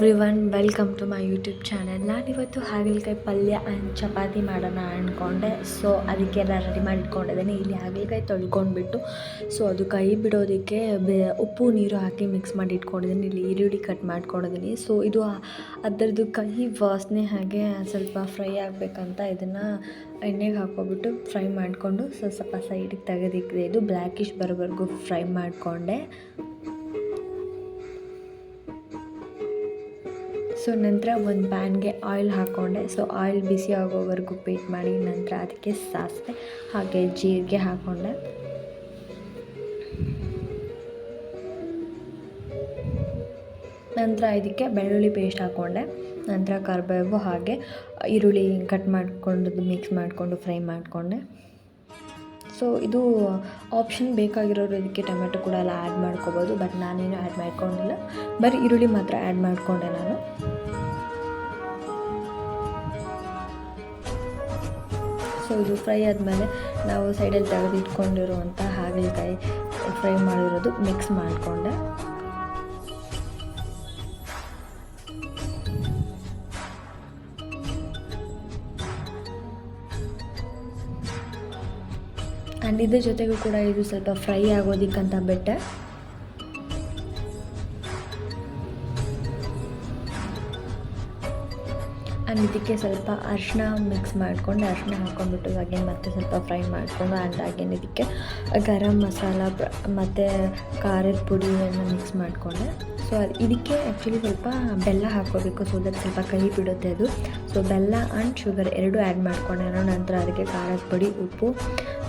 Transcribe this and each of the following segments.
Everyone, welcome to my YouTube channel. ನಾನಿವತ್ತು ಹಾಗಲಕಾಯಿ ಪಲ್ಯ ಆ್ಯಂಡ್ ಚಪಾತಿ ಮಾಡೋಣ ಅಂದ್ಕೊಂಡೆ. ಸೊ ಅದಕ್ಕೆಲ್ಲ ರೆಡಿ ಮಾಡಿ ಇಟ್ಕೊಂಡಿದ್ದೀನಿ. ಇಲ್ಲಿ ಹಾಗಲಕಾಯಿ ತೊಳ್ಕೊಂಡ್ಬಿಟ್ಟು ಸೊ ಅದು ಕೈ ಬಿಡೋದಕ್ಕೆ ಉಪ್ಪು ನೀರು ಹಾಕಿ ಮಿಕ್ಸ್ ಮಾಡಿ ಇಟ್ಕೊಂಡಿದ್ದೀನಿ. ಇಲ್ಲಿ ಈರುಳ್ಳಿ ಕಟ್ ಮಾಡ್ಕೊಂಡಿದ್ದೀನಿ. ಸೊ ಇದು ಅದರದ್ದು ಕಹಿ ವಾಸನೆ ಹಾಗೆ ಸ್ವಲ್ಪ ಫ್ರೈ ಆಗಬೇಕಂತ ಇದನ್ನು ಎಣ್ಣೆಗೆ ಹಾಕ್ಕೊಬಿಟ್ಟು ಫ್ರೈ ಮಾಡಿಕೊಂಡು ಸ್ವಲ್ಪ ಸೈಡಿಗೆ ತೆಗೆದಿಕ್ಕಿದೆ. ಇದು ಬ್ಲ್ಯಾಕಿಶ್ ಬರೋವರೆಗೂ ಫ್ರೈ ಮಾಡಿಕೊಂಡೆ. ಸೊ ನಂತರ ಒಂದು ಪ್ಯಾನ್ಗೆ ಆಯಿಲ್ ಹಾಕ್ಕೊಂಡೆ. ಸೊ ಆಯಿಲ್ ಬಿಸಿ ಆಗೋವರೆಗೂ ವೇಟ್ ಮಾಡಿ ನಂತರ ಅದಕ್ಕೆ ಸಾಸಿವೆ ಹಾಗೆ ಜೀರಿಗೆ ಹಾಕ್ಕೊಂಡೆ. ನಂತರ ಇದಕ್ಕೆ ಬೆಳ್ಳುಳ್ಳಿ ಪೇಸ್ಟ್ ಹಾಕ್ಕೊಂಡೆ. ನಂತರ ಕರಿಬೇವು ಹಾಗೆ ಈರುಳ್ಳಿ ಕಟ್ ಮಾಡಿಕೊಂಡು ಮಿಕ್ಸ್ ಮಾಡಿಕೊಂಡು ಫ್ರೈ ಮಾಡಿಕೊಂಡೆ. ಸೊ ಇದು ಆಪ್ಷನ್, ಬೇಕಾಗಿರೋರು ಇದಕ್ಕೆ ಟೊಮೆಟೊ ಕೂಡ ಎಲ್ಲ ಆ್ಯಡ್ ಮಾಡ್ಕೋಬೋದು. ಬಟ್ ನಾನೇನು ಆ್ಯಡ್ ಮಾಡ್ಕೊಂಡಿಲ್ಲ, ಬರೀ ಈರುಳ್ಳಿ ಮಾತ್ರ ಆ್ಯಡ್ ಮಾಡಿಕೊಂಡೆ ನಾನು. ಸೊ ಇದು ಫ್ರೈ ಆದಮೇಲೆ ನಾವು ಸೈಡಲ್ಲಿ ತೆಗೆದಿಟ್ಕೊಂಡಿರುವಂಥ ಹಾಗಲಕಾಯಿ ಫ್ರೈ ಮಾಡಿರೋದು ಮಿಕ್ಸ್ ಮಾಡಿಕೊಂಡೆ. ಆ್ಯಂಡ್ ಇದ್ರ ಜೊತೆಗೂ ಕೂಡ ಇದು ಸ್ವಲ್ಪ ಫ್ರೈ ಆಗೋದಕ್ಕಂತ ಬಿಟ್ಟೆ. ಆ್ಯಂಡ್ ಇದಕ್ಕೆ ಸ್ವಲ್ಪ ಅರಿಶಿನ ಮಿಕ್ಸ್ ಮಾಡಿಕೊಂಡು ಅರಿಶಿನ ಹಾಕ್ಕೊಂಡ್ಬಿಟ್ಟು ಅಗೇನ್ ಮತ್ತೆ ಸ್ವಲ್ಪ ಫ್ರೈ ಮಾಡಿಕೊಂಡು ಆ್ಯಂಡ್ ಅಗೇನ್ ಇದಕ್ಕೆ ಗರಂ ಮಸಾಲ ಮತ್ತು ಖಾರದ ಪುಡಿಯನ್ನು ಮಿಕ್ಸ್ ಮಾಡಿಕೊಂಡೆ. ಸೊ ಇದಕ್ಕೆ ಆ್ಯಕ್ಚುಲಿ ಸ್ವಲ್ಪ ಬೆಲ್ಲ ಹಾಕ್ಕೋಬೇಕು, ಸೊ ದಟ್ ಸ್ವಲ್ಪ ಕಹಿ ಬಿಡುತ್ತೆ ಅದು. ಸೊ ಬೆಲ್ಲ ಆ್ಯಂಡ್ ಶುಗರ್ ಎರಡೂ ಆ್ಯಡ್ ಮಾಡಿಕೊಂಡೆ ನಾನು. ನಂತರ ಅದಕ್ಕೆ ಖಾರದ ಪುಡಿ ಉಪ್ಪು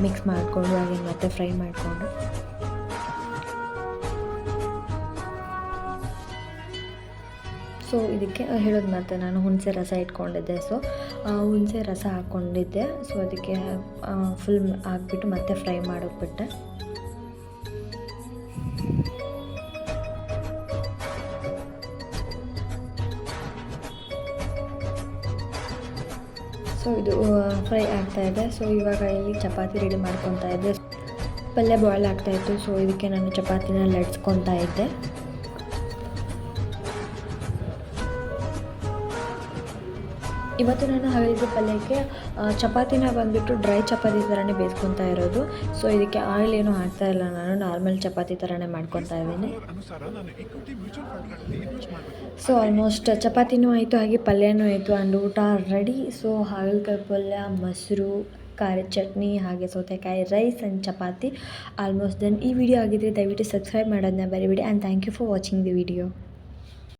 ಮಿಕ್ಸ್ ಮಾಡಿಕೊಂಡು ಅಗೇನ್ ಮತ್ತೆ ಫ್ರೈ ಮಾಡಿಕೊಂಡು. ಸೊ ಇದಕ್ಕೆ ಹೇಳೋದು ಮತ್ತೆ ನಾನು ಹುಣಸೆ ರಸ ಇಟ್ಕೊಂಡಿದ್ದೆ. ಸೊ ಹುಣಸೆ ರಸ ಹಾಕ್ಕೊಂಡಿದ್ದೆ. ಸೊ ಅದಕ್ಕೆ ಫುಲ್ ಹಾಕ್ಬಿಟ್ಟು ಮತ್ತೆ ಫ್ರೈ ಮಾಡೋಕ್ಬಿಟ್ಟೆ. ಸೊ ಇದು ಫ್ರೈ ಆಗ್ತಾಯಿದೆ. ಸೊ ಇವಾಗ ಇಲ್ಲಿ ಚಪಾತಿ ರೆಡಿ ಮಾಡ್ಕೊತಾ ಇದ್ದೆ. ಪಲ್ಯ ಬಾಯ್ಲ್ ಆಗ್ತಾಯಿತ್ತು. ಸೊ ಇದಕ್ಕೆ ನಾನು ಚಪಾತಿನ ಲಟ್ಸ್ಕೊತಾ ಇದ್ದೆ. ಇವತ್ತು ನಾನು ಹಾಗಲಕಾಯಿ ಪಲ್ಯಕ್ಕೆ ಚಪಾತಿನ ಬಂದುಬಿಟ್ಟು ಡ್ರೈ ಚಪಾತಿ ಥರನೇ ಬೇಯಿಸ್ಕೊತಾ ಇರೋದು. ಸೊ ಇದಕ್ಕೆ ಆಯಿಲ್ ಏನೂ ಹಾಕ್ತಾ ಇಲ್ಲ, ನಾನು ನಾರ್ಮಲ್ ಚಪಾತಿ ಥರನೇ ಮಾಡ್ಕೊತಾ ಇದ್ದೀನಿ. ಸೊ ಆಲ್ಮೋಸ್ಟ್ ಚಪಾತಿನೂ ಆಯಿತು ಹಾಗೆ ಪಲ್ಯನೂ ಆಯಿತು ಆ್ಯಂಡ್ ಊಟ ರೆಡಿ. ಸೊ ಹಾಗಲಕಾಯಿ ಪಲ್ಯ, ಮೊಸರು, ಖಾರದ ಚಟ್ನಿ ಹಾಗೆ ಸೌತೆಕಾಯಿ rice and chapati almost done. ಈ ವಿಡಿಯೋ ಆಗಿದ್ದರೆ ದಯವಿಟ್ಟು ಸಬ್ಸ್ಕ್ರೈಬ್ ಮಾಡೋದನ್ನ ಮರಿಬೇಡಿ. And thank you for watching the video.